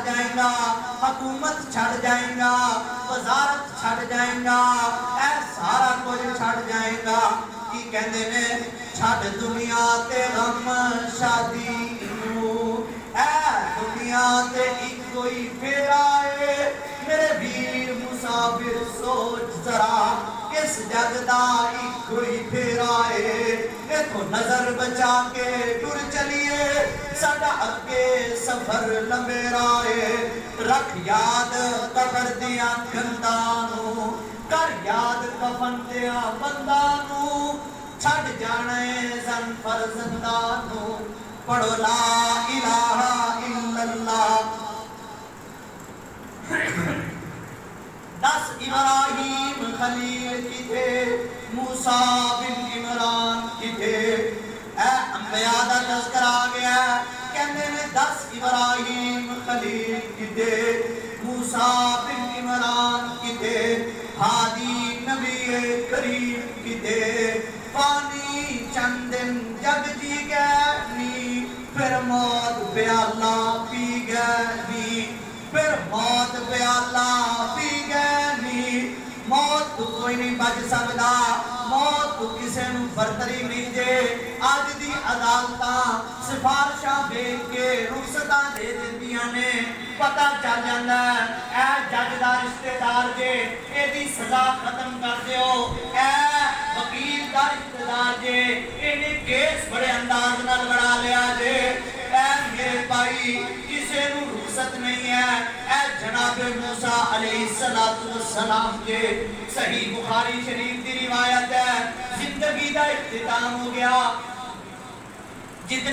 جائیں گا، حکومت چھڑ جائیں گا، وزارت چھڑ جائیں گا، اے سارا کچھ چھڑ جائیں گا۔ کی کہندے نے چھڑ دنیا تے غم شادی نو، اے دنیا تے ایک کوئی پھیرا ہے، میرے ویر مسافر سوچ ذرا، اس جگ دا ایک کوئی پھیرا ہے، دیکھو نظر بچا کے ٹر چلیے، ساڈا اگے سفر لمبیرا ہے۔ رکھ یاد قبر دیاں گنداں نو، کر یاد کفن دیاں بنداں نو، چھڑ جانے زن فرزنداں نو، پڑھو لا الہ الا اللہ۔ 10 ابراہیم خلیل کی تھے، موسیٰ بن عمران کی تھے، اے انبیاء دا تذکر آ گیا، کہنے میں 10 ابراہیم خلیل کی تھے، موسیٰ بن عمران کی تھے، ہادی نبی کریم کی تھے، پانی چند دن جگ جی گئے نی، پھر موت پیالہ پی گئے نی، پھر موت پیالہ پی گئے نی۔ موت تو کوئی نہیں بچ سکتا، موت تو کسے نو برتری نہیں دے، آج دی عدالتاں سفارشاں بیچ کے رخصتاں دے دیندیاں نے، پتہ چل جاندا ہے اے جج دا رشتہ دار جے، اے دی سزا ختم کر دیو، اے وکیل دا رشتہ دار جے، انہیں کیس بڑے انداز نال بڑھا لیا جے، اے میرے بھائی کسے نو رخصت نہیں ہے، اے جناب موسیٰ علیہ السلام کے صحیح بخاری شریف دی روایت ہے، زندگی دا اختتام ہو گیا، جتنے